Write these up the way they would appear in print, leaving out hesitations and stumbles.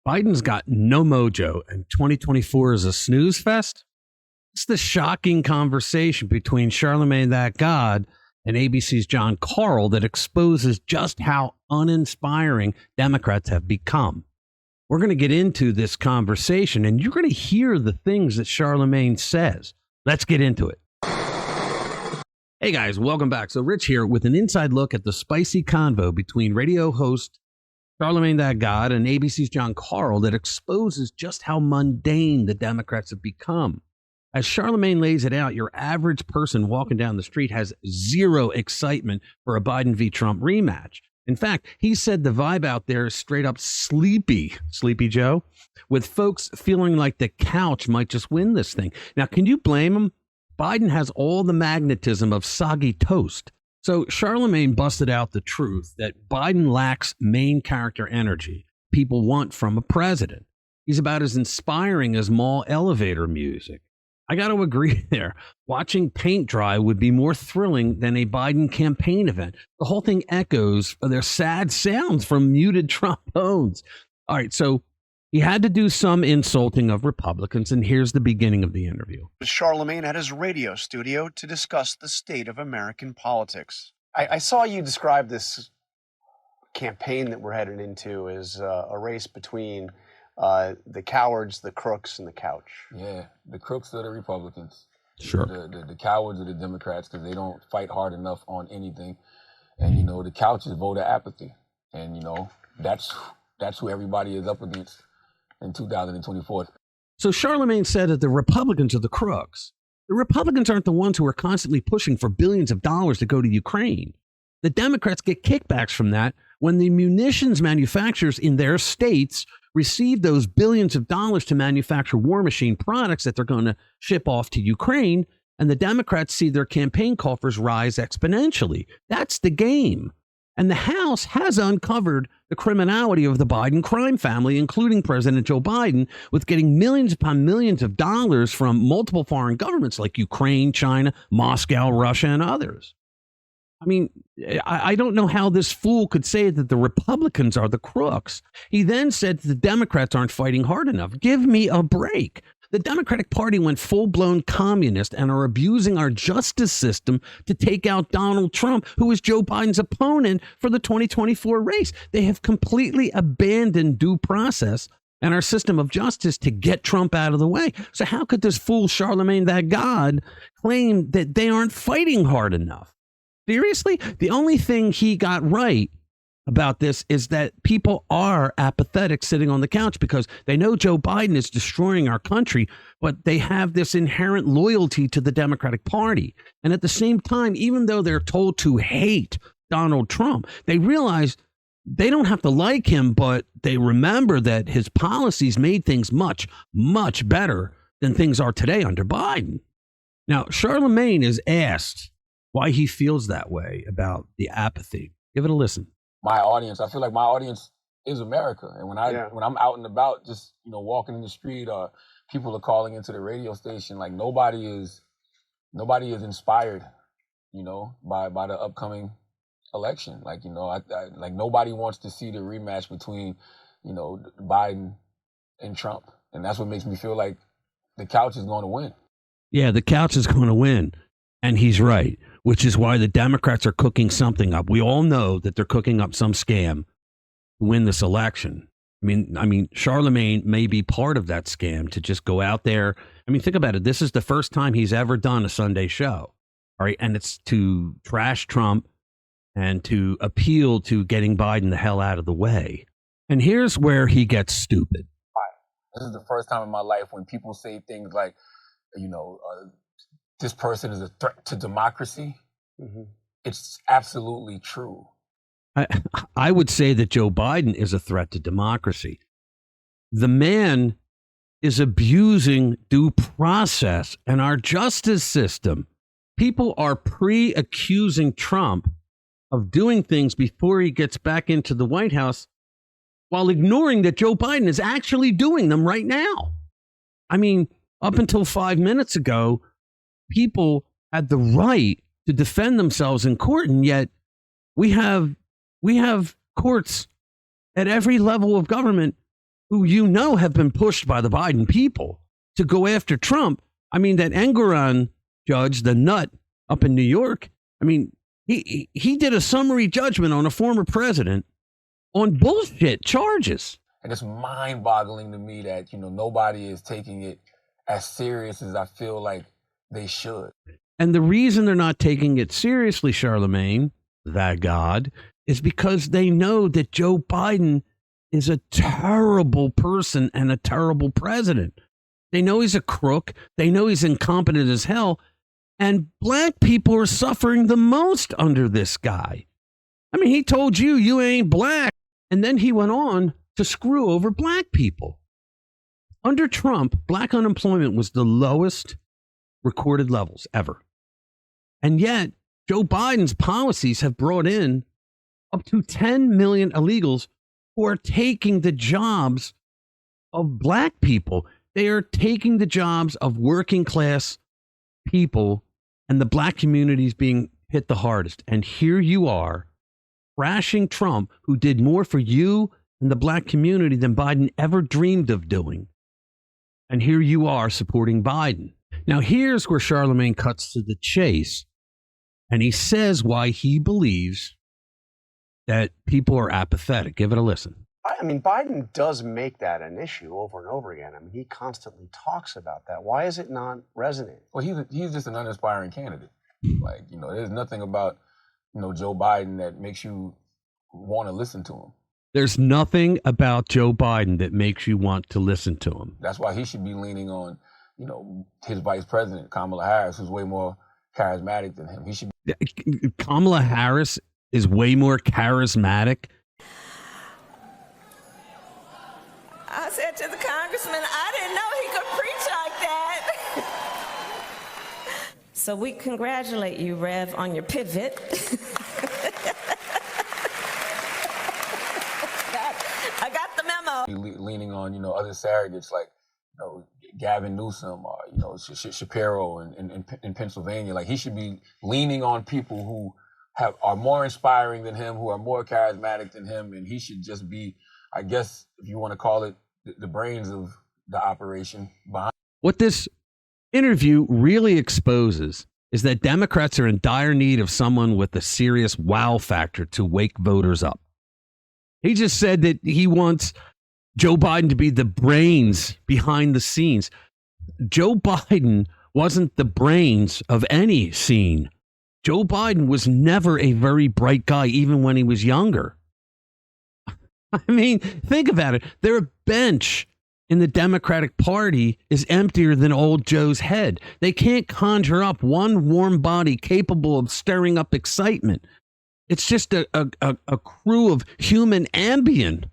Biden's got no mojo, and 2024 is a snooze fest. It's the shocking conversation between Charlamagne That God and ABC's John Carl that exposes just how uninspiring Democrats have become. We're going to get into this conversation, and you're going to hear the things that Charlamagne says. Let's get into it. Hey guys, welcome back. So Rich here with an inside look at the spicy convo between radio host Charlamagne That God and ABC's John Carl that exposes just how mundane the Democrats have become. As Charlamagne lays it out, your average person walking down the street has zero excitement for a Biden v. Trump rematch. In fact, he said the vibe out there is straight up sleepy Joe, with folks feeling like the couch might just win this thing. Now, can you blame him? Biden has all the magnetism of soggy toast. So Charlamagne busted out the truth that Biden lacks main character energy people want from a president. He's about as inspiring as mall elevator music. I got to agree there. Watching paint dry would be more thrilling than a Biden campaign event. The whole thing echoes their sad sounds from muted trombones. All right, so he had to do some insulting of Republicans, and here's the beginning of the interview. Charlamagne at his radio studio to discuss the state of American politics. I saw you describe this campaign that we're headed into as a race between the cowards, the crooks, and the couch. Yeah, the crooks are the Republicans. Sure. The cowards are the Democrats because they don't fight hard enough on anything. And, you know, the couch is voter apathy. And, you know, that's who everybody is up against in 2024. So Charlamagne said that the Republicans are the crooks. The Republicans aren't the ones who are constantly pushing for billions of dollars to go to Ukraine. The Democrats get kickbacks from that when the munitions manufacturers in their states receive those billions of dollars to manufacture war machine products that they're going to ship off to Ukraine, and the Democrats see their campaign coffers rise exponentially. That's the game. And the House has uncovered the criminality of the Biden crime family, including President Joe Biden, with getting millions upon millions of dollars from multiple foreign governments like Ukraine, China, Moscow, Russia, and others. I mean, I don't know how this fool could say that the Republicans are the crooks. He then said the Democrats aren't fighting hard enough. Give me a break. The Democratic Party went full-blown communist and are abusing our justice system to take out Donald Trump, who is Joe Biden's opponent for the 2024 race. They have completely abandoned due process and our system of justice to get Trump out of the way. So how could this fool Charlamagne That God claim that they aren't fighting hard enough? Seriously? The only thing he got right about this is that people are apathetic sitting on the couch because they know Joe Biden is destroying our country, but they have this inherent loyalty to the Democratic Party. And at the same time, even though they're told to hate Donald Trump, they realize they don't have to like him, but they remember that his policies made things much, much better than things are today under Biden. Now, Charlamagne is asked why he feels that way about the apathy. Give it a listen. My audience, I feel like my audience is America. And when I'm out and about, just, you know, walking in the street, or people are calling into the radio station, like nobody is inspired, you know, by the upcoming election. Like, you know, I like nobody wants to see the rematch between, you know, Biden and Trump. And that's what makes me feel like the couch is going to win. Yeah, the couch is going to win. And he's right, which is why the Democrats are cooking something up. We all know that they're cooking up some scam to win this election. I mean, Charlamagne may be part of that scam to just go out there. I mean, think about it. This is the first time he's ever done a Sunday show. All right. And it's to trash Trump and to appeal to getting Biden the hell out of the way. And here's where he gets stupid. This is the first time in my life when people say things like, you know, this person is a threat to democracy. Mm-hmm. It's absolutely true. I would say that Joe Biden is a threat to democracy. The man is abusing due process and our justice system. People are pre-accusing Trump of doing things before he gets back into the White House while ignoring that Joe Biden is actually doing them right now. I mean, up until 5 minutes ago, people had the right to defend themselves in court, and yet we have courts at every level of government who have been pushed by the Biden people to go after Trump. I mean, that Engoron judge, the nut up in New York, I mean, he did a summary judgment on a former president on bullshit charges. And it's mind-boggling to me that, nobody is taking it as serious as I feel like they should. And the reason they're not taking it seriously, Charlamagne, that God, is because they know that Joe Biden is a terrible person and a terrible president. They know he's a crook. They know he's incompetent as hell. And black people are suffering the most under this guy. I mean, he told you ain't black. And then he went on to screw over black people. Under Trump, black unemployment was the lowest recorded levels ever. And yet, Joe Biden's policies have brought in up to 10 million illegals who are taking the jobs of black people. They are taking the jobs of working class people, and the black community is being hit the hardest. And here you are, trashing Trump, who did more for you and the black community than Biden ever dreamed of doing. And here you are supporting Biden. Now, here's where Charlamagne cuts to the chase, and he says why he believes that people are apathetic. Give it a listen. I mean, Biden does make that an issue over and over again. I mean, he constantly talks about that. Why is it not resonating? Well, he's just an uninspiring candidate. Like, there's nothing about, Joe Biden that makes you want to listen to him. There's nothing about Joe Biden that makes you want to listen to him. That's why he should be leaning on, his vice president, Kamala Harris, who's way more charismatic than him. He should be. Kamala Harris is way more charismatic. I said to the congressman, I didn't know he could preach like that. So we congratulate you, Rev, on your pivot. I got the memo. Leaning on, other surrogates like, Gavin Newsom or, Shapiro in Pennsylvania. Like, he should be leaning on people who are more inspiring than him, who are more charismatic than him, and he should just be, I guess, if you want to call it, the brains of the operation behind. What this interview really exposes is that Democrats are in dire need of someone with a serious wow factor to wake voters up. He just said that he wants Joe Biden to be the brains behind the scenes. Joe Biden wasn't the brains of any scene. Joe Biden was never a very bright guy, even when he was younger. I mean, think about it. Their bench in the Democratic Party is emptier than old Joe's head. They can't conjure up one warm body capable of stirring up excitement. It's just a crew of human ambient.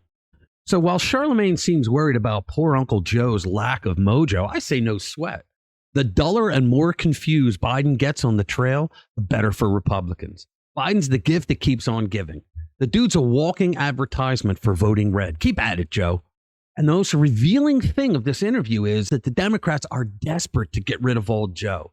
So while Charlamagne seems worried about poor Uncle Joe's lack of mojo, I say no sweat. The duller and more confused Biden gets on the trail, the better for Republicans. Biden's the gift that keeps on giving. The dude's a walking advertisement for voting red. Keep at it, Joe. And the most revealing thing of this interview is that the Democrats are desperate to get rid of old Joe.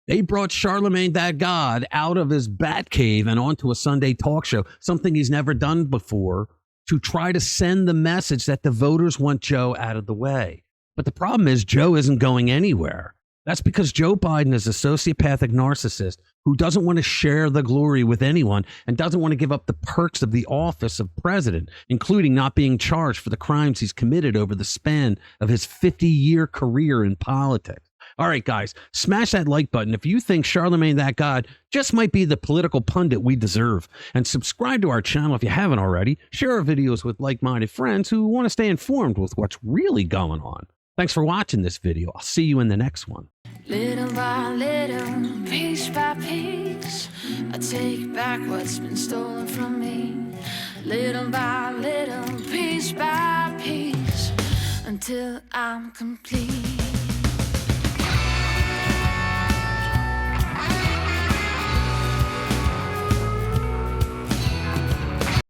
They brought Charlamagne that God out of his bat cave and onto a Sunday talk show, something he's never done before, to try to send the message that the voters want Joe out of the way. But the problem is Joe isn't going anywhere. That's because Joe Biden is a sociopathic narcissist who doesn't want to share the glory with anyone and doesn't want to give up the perks of the office of president, including not being charged for the crimes he's committed over the span of his 50-year career in politics. All right, guys, smash that like button if you think Charlamagne that God just might be the political pundit we deserve. And subscribe to our channel if you haven't already. Share our videos with like-minded friends who want to stay informed with what's really going on. Thanks for watching this video. I'll see you in the next one. Little by little, piece by piece, I take back what's been stolen from me. Little by little, piece by piece, until I'm complete.